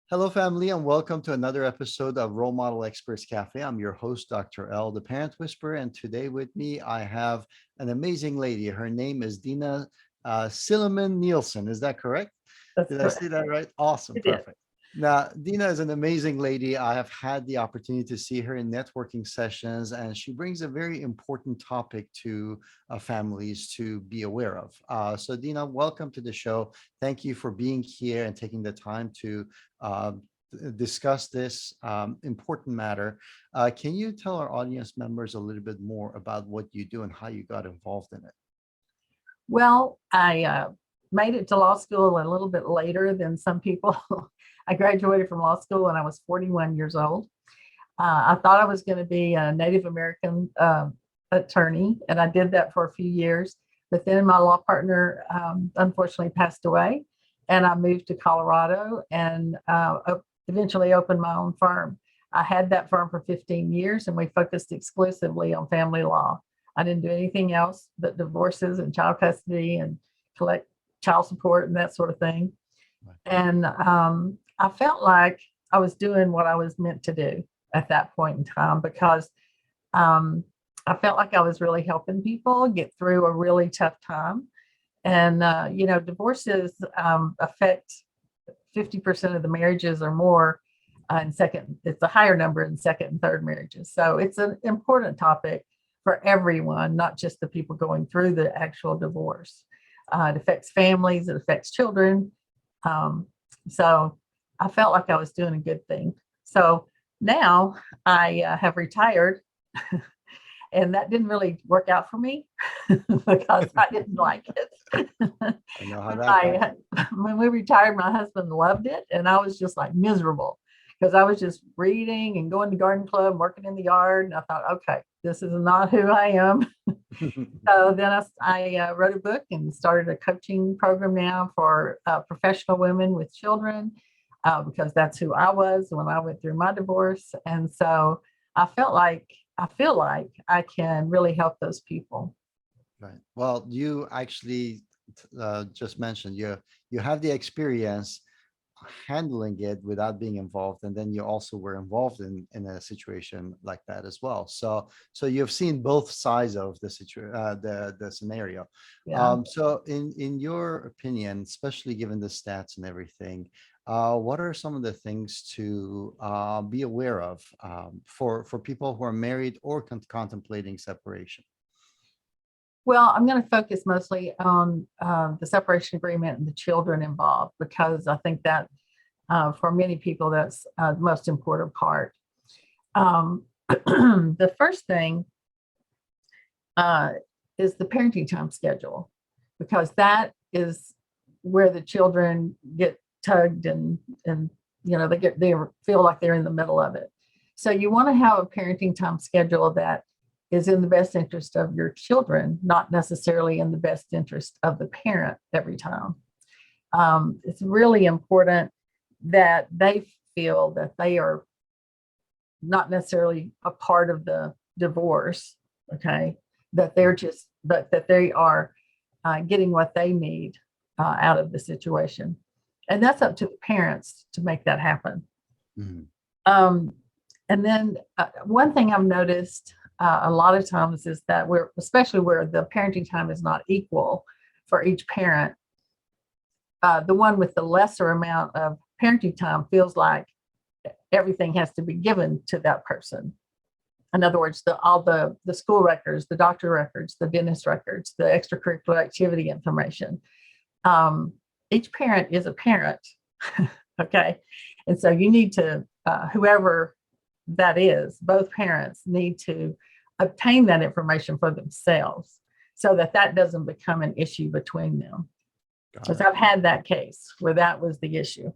Hello, family, and welcome to another episode of Role Model Experts Cafe. I'm your host, Dr. L, the Parent Whisperer, and today with me, I have an amazing lady. Her name is Dena Silliman Nielson. Is that correct? That's Did I say correct. that right? Awesome, It is. perfect. Now, Dina is an amazing lady. I have had the opportunity to see her in networking sessions, and she brings a very important topic to families to be aware of. So, Dina, welcome to the show. Thank you for being here and taking the time to uh, discuss this important matter. Can you tell our audience members a little bit more about what you do and how you got involved in it? Well, I made it to law school a little bit later than some people. I graduated from law school when I was 41 years old. I thought I was going to be a Native American attorney, and I did that for a few years. But then my law partner unfortunately passed away, and I moved to Colorado and eventually opened my own firm. I had that firm for 15 years, and we focused exclusively on family law. I didn't do anything else but divorces and child custody and collect child support and that sort of thing. Right. And I felt like I was doing what I was meant to do at that point in time because um, I felt like I was really helping people get through a really tough time. And, divorces affect 50% of the marriages or more in second, it's a higher number in second and third marriages. So it's an important topic for everyone, not just the people going through the actual divorce. It affects families, it affects children. So I felt like I was doing a good thing. So now I have retired, and that didn't really work out for me because I didn't like it. I know how that goes. When we retired, my husband loved it, and I was just like miserable because I was just reading and going to garden club, working in the yard, and I thought, okay, this is not who I am. So then I wrote a book and started a coaching program now for professional women with children because that's who I was when I went through my divorce. And so I feel like I can really help those people. Right. Well, you actually just mentioned you have the experience handling it without being involved, and then you also were involved in a situation like that as well. So you've seen both sides of the the scenario. Yeah. So in your opinion, especially given the stats and everything, what are some of the things to be aware of for people who are married or contemplating separation? Well, I'm going to focus mostly on the separation agreement and the children involved because I think that for many people that's the most important part. The first thing is the parenting time schedule because that is where the children get tugged and they feel like they're in the middle of it. So you want to have a parenting time schedule that is in the best interest of your children, not necessarily in the best interest of the parent every time. It's really important that they feel that they are not necessarily a part of the divorce, okay? That they're just, but that they are getting what they need out of the situation. And that's up to the parents to make that happen. Mhm. And then one thing I've noticed a lot of times is that especially where the parenting time is not equal for each parent, the one with the lesser amount of parenting time feels like everything has to be given to that person. In other words, all the school records, the doctor records, the dentist records, the extracurricular activity information. Each parent is a parent, okay? And so you need to, whoever that is, both parents need to obtain that information for themselves so that doesn't become an issue between them. Because I've had that case where that was the issue.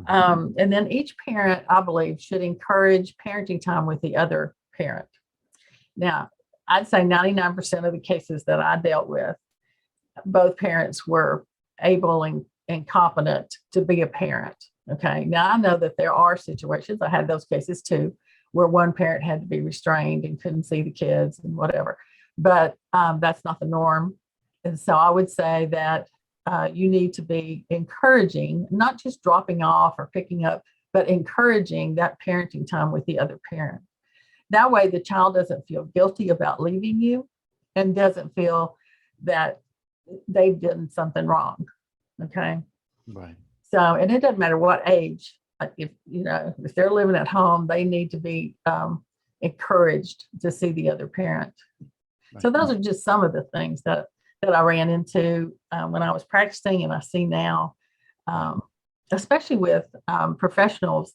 And then each parent, I believe, should encourage parenting time with the other parent. Now, I'd say 99% of the cases that I dealt with, both parents were able and competent to be a parent. Okay. Now, I know that there are situations, I had those cases too, where one parent had to be restrained and couldn't see the kids and whatever. But that's not the norm. And so I would say that you need to be encouraging, not just dropping off or picking up but encouraging that parenting time with the other parent. That way, the child doesn't feel guilty about leaving you and doesn't feel that they've done something wrong. Okay. Right. So, and it doesn't matter what age, if if they're living at home, they need to be encouraged to see the other parent. Right. So those are just some of the things that I ran into when I was practicing, and I see now, especially with professionals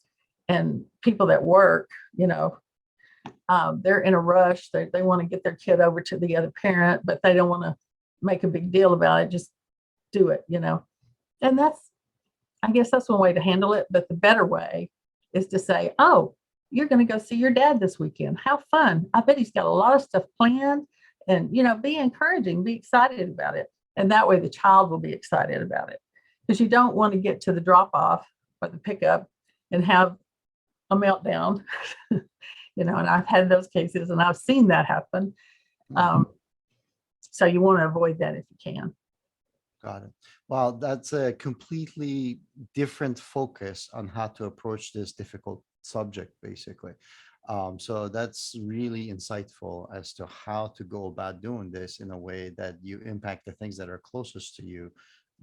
and people that work. They're in a rush. They want to get their kid over to the other parent, but they don't want to make a big deal about it. Just do it, And I guess that's one way to handle it. But the better way is to say, oh, you're going to go see your dad this weekend. How fun. I bet he's got a lot of stuff planned. And, be encouraging, be excited about it. And that way the child will be excited about it. Because you don't want to get to the drop off or the pickup and have a meltdown. And I've had those cases and I've seen that happen. So you want to avoid that if you can. Got it. Well, that's a completely different focus on how to approach this difficult subject, basically. So that's really insightful as to how to go about doing this in a way that you impact the things that are closest to you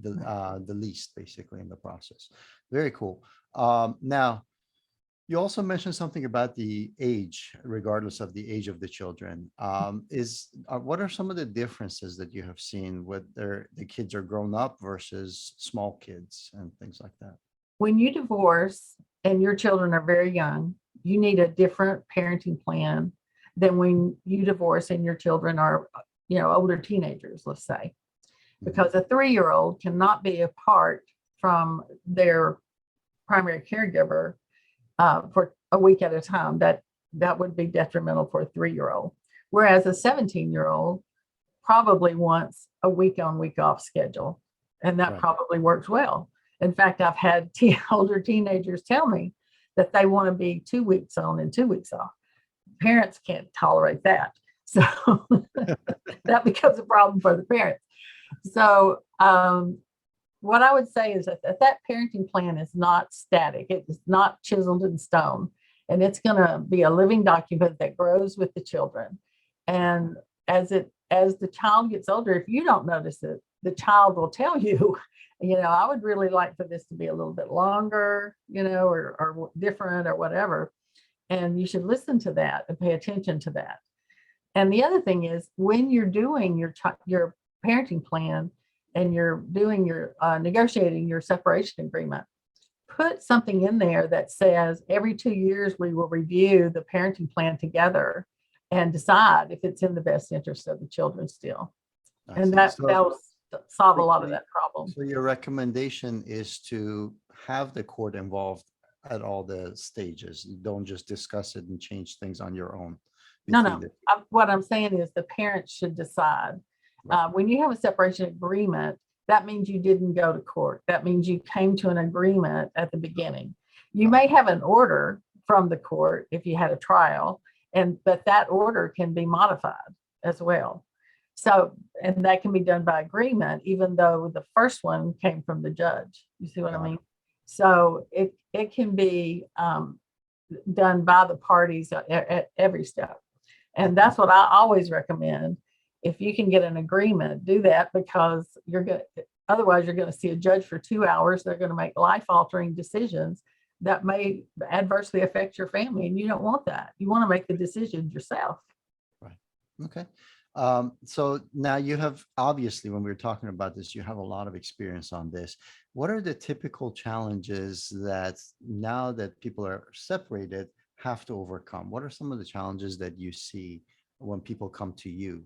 the least, basically, in the process. Very cool. Now, you also mentioned something about the age, regardless of the age of the children. What are some of the differences that you have seen, whether the kids are grown up versus small kids and things like that? When you divorce and your children are very young, you need a different parenting plan than when you divorce and your children are, older teenagers, let's say. Because a 3-year-old cannot be apart from their primary caregiver for a week at a time. That would be detrimental for a 3-year-old. Whereas a 17-year-old probably wants a week on, week off schedule. And that probably works well. In fact, I've had older teenagers tell me that they want to be 2 weeks on and 2 weeks off. Parents can't tolerate that. So that becomes a problem for the parents. So what I would say is that parenting plan is not static. It's not chiseled in stone. And it's going to be a living document that grows with the children. And as the child gets older, if you don't notice it, the child will tell you, I would really like for this to be a little bit longer, or different or whatever. And you should listen to that and pay attention to that. And the other thing is, when you're doing your parenting plan and you're doing your negotiating your separation agreement, put something in there that says every 2 years we will review the parenting plan together and decide if it's in the best interest of the children still. And that will solve a lot of that problem. So your recommendation is to have the court involved at all the stages. You don't just discuss it and change things on your own. No. What I'm saying is the parents should decide. When you have a separation agreement, that means you didn't go to court. That means you came to an agreement at the beginning. You may have an order from the court if you had a trial, but that order can be modified as well. So, and that can be done by agreement, even though the first one came from the judge. You see what I mean? So it can be done by the parties at every step. And that's what I always recommend. If you can get an agreement, do that, because otherwise you're going to see a judge for 2 hours. They're going to make life-altering decisions that may adversely affect your family, and you don't want that. You want to make the decisions yourself. Right. Okay. So now you have, obviously, when we were talking about this, you have a lot of experience on this. What are the typical challenges that now that people are separated have to overcome? What are some of the challenges that you see when people come to you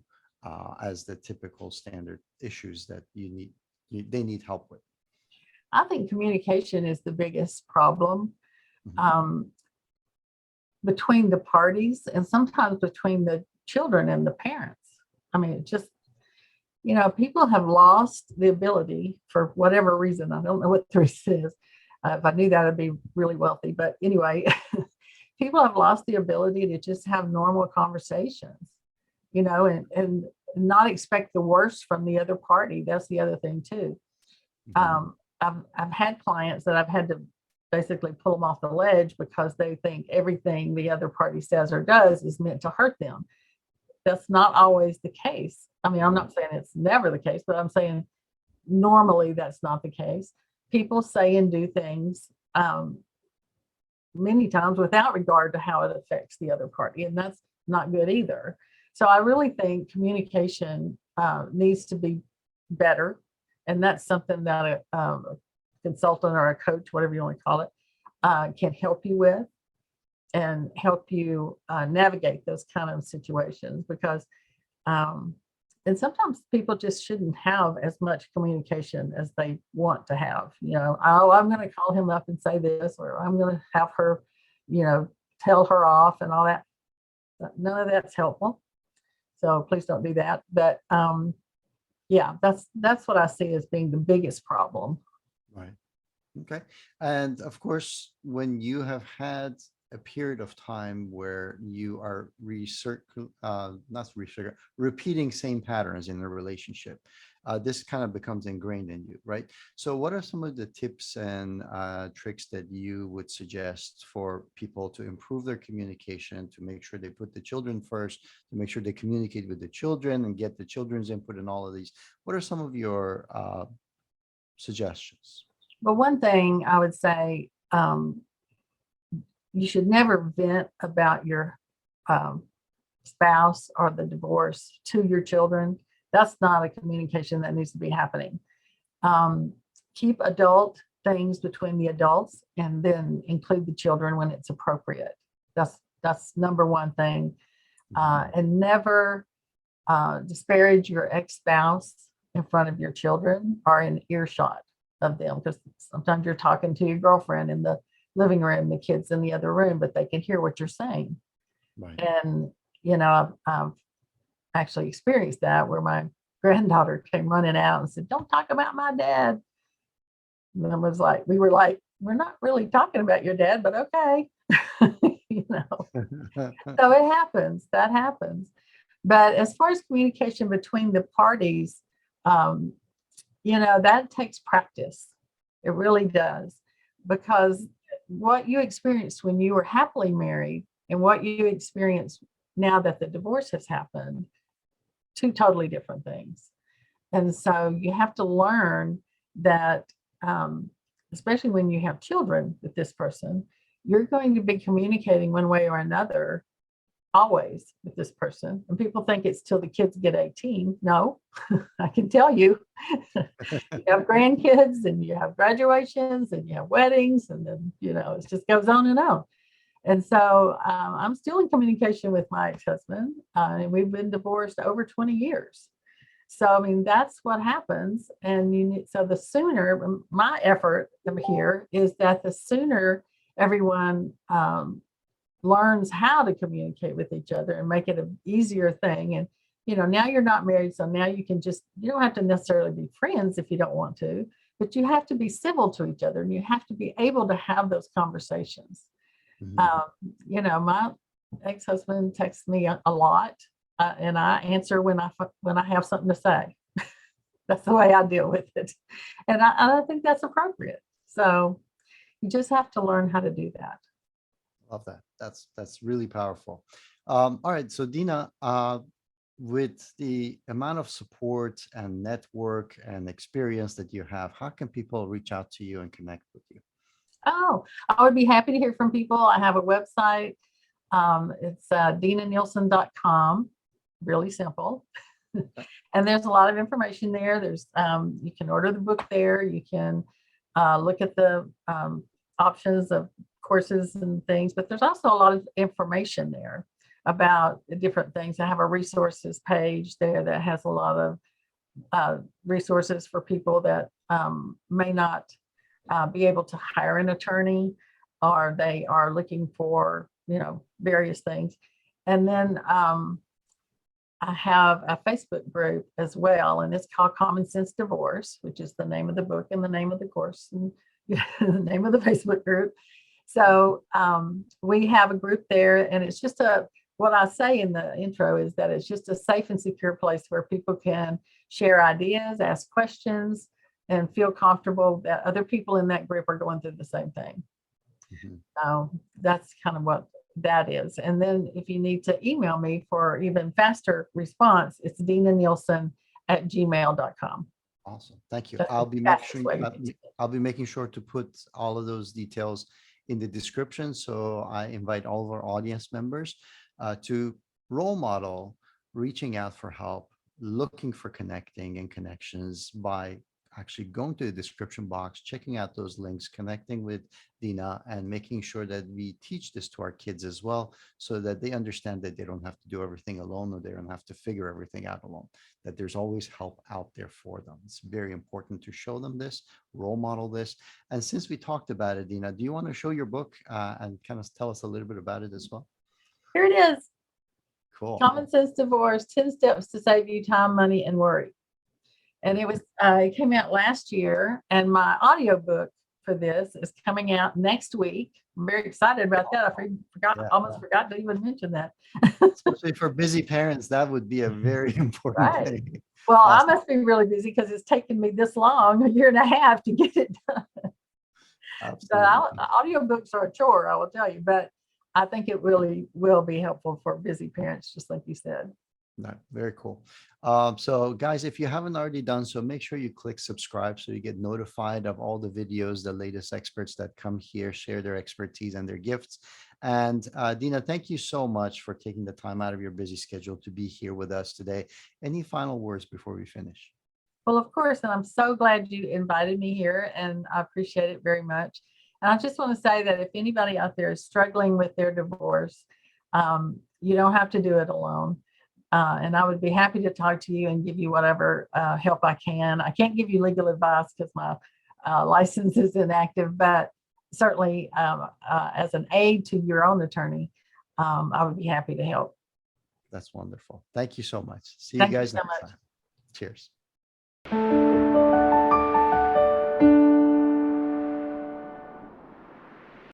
as the typical standard issues that they need help with? I think communication is the biggest problem between the parties, and sometimes between the children and the parents. I mean, it just, people have lost the ability for whatever reason. I don't know what the reason is. If I knew that, I'd be really wealthy. But anyway, people have lost the ability to just have normal conversations, and not expect the worst from the other party. That's the other thing too. I've had clients that I've had to basically pull them off the ledge because they think everything the other party says or does is meant to hurt them. That's not always the case. I mean, I'm not saying it's never the case, but I'm saying normally that's not the case. People say and do things many times without regard to how it affects the other party, and that's not good either. So I really think communication needs to be better, and that's something that a consultant or a coach, whatever you want to call it, can help you with and help you navigate those kind of situations, because and sometimes people just shouldn't have as much communication as they want to have. Oh, I'm going to call him up and say this, or I'm going to have her, tell her off and all that. None of that's helpful. So please don't do that. But yeah, that's what I see as being the biggest problem. Right. Okay. And of course, when you have had a period of time where you are repeating same patterns in a relationship, this kind of becomes ingrained in you, right? So what are some of the tips and tricks that you would suggest for people to improve their communication, to make sure they put the children first, to make sure they communicate with the children and get the children's input in all of these? What are some of your suggestions? But one thing I would say, you should never vent about your spouse or the divorce to your children. That's not a communication that needs to be happening. Keep adult things between the adults, and then include the children when it's appropriate. That's number one thing. And never disparage your ex-spouse in front of your children or in earshot of them, because sometimes you're talking to your girlfriend in the living room, the kids in the other room, but they can hear what you're saying. Right. And I've actually experienced that, where my granddaughter came running out and said, "Don't talk about my dad." And I was like, we were like, "We're not really talking about your dad, but okay." So it happens. That happens. But as far as communication between the parties, that takes practice. It really does, because what you experienced when you were happily married and what you experience now that the divorce has happened, two totally different things. And so you have to learn that, especially when you have children with this person, you're going to be communicating one way or another always with this person. And people think it's till the kids get 18. No, I can tell you, you have grandkids and you have graduations and you have weddings, and then, it just goes on and on. And so I'm still in communication with my ex-husband, and we've been divorced over 20 years. So, I mean, that's what happens. And so the sooner, my effort here is that the sooner everyone learns how to communicate with each other and make it an easier thing. And, now you're not married, so now you don't have to necessarily be friends if you don't want to, but you have to be civil to each other, and you have to be able to have those conversations. Mm-hmm. My ex-husband texts me a lot, and I answer when I have something to say. That's the way I deal with it. And I think that's appropriate. So you just have to learn how to do that. Love that. That's really powerful. All right. So Dena, with the amount of support and network and experience that you have, how can people reach out to you and connect with you? Oh, I would be happy to hear from people. I have a website. It's denanielson.com. Really simple. And there's a lot of information there. There's you can order the book there. You can look at the options of courses and things, but there's also a lot of information there about the different things. I have a resources page there that has a lot of resources for people that may not be able to hire an attorney, or they are looking for, various things. And then I have a Facebook group as well, and it's called Common Sense Divorce, which is the name of the book and the name of the course and the name of the Facebook group. So we have a group there, and it's just what I say in the intro is that it's just a safe and secure place where people can share ideas, ask questions, and feel comfortable that other people in that group are going through the same thing. Mhm. So that's kind of what that is. And then if you need to email me for even faster response, it's denanielson@gmail.com. Awesome. Thank you. That's the fastest way to get to me. I'll be making sure to put all of those details in the description. So I invite all of our audience members to role model reaching out for help, looking for connecting and connections by actually going to the description box, checking out those links, connecting with Dina, and making sure that we teach this to our kids as well, so that they understand that they don't have to do everything alone, or they don't have to figure everything out alone, that there's always help out there for them. It's very important to show them this, role model this. And since we talked about it, Dina, do you want to show your book and kind of tell us a little bit about it as well? Here it is. Cool. Common Sense Divorce: 10 Steps to Save You Time, Money, and Worry. And it came out last year, and my audiobook for this is coming out next week. I'm very excited about that. Yeah. Almost forgot to even mention that. Especially for busy parents, that would be a very important Right. thing. Well, Awesome. I must be really busy because it's taken me this long, a year and a half, to get it done. Absolutely. Audiobooks are a chore, I will tell you, but I think it really will be helpful for busy parents, just like you said. No, very cool. So guys, if you haven't already done so, make sure you click subscribe so you get notified of all the videos, the latest experts that come here, share their expertise and their gifts. And Dina, thank you so much for taking the time out of your busy schedule to be here with us today. Any final words before we finish? Well, of course, and I'm so glad you invited me here, and I appreciate it very much. And I just want to say that if anybody out there is struggling with their divorce, you don't have to do it alone. And I would be happy to talk to you and give you whatever help I can. I can't give you legal advice because my license is inactive, but certainly as an aid to your own attorney, I would be happy to help. That's wonderful. Thank you so much. See you Thank you guys so next much. time. Cheers.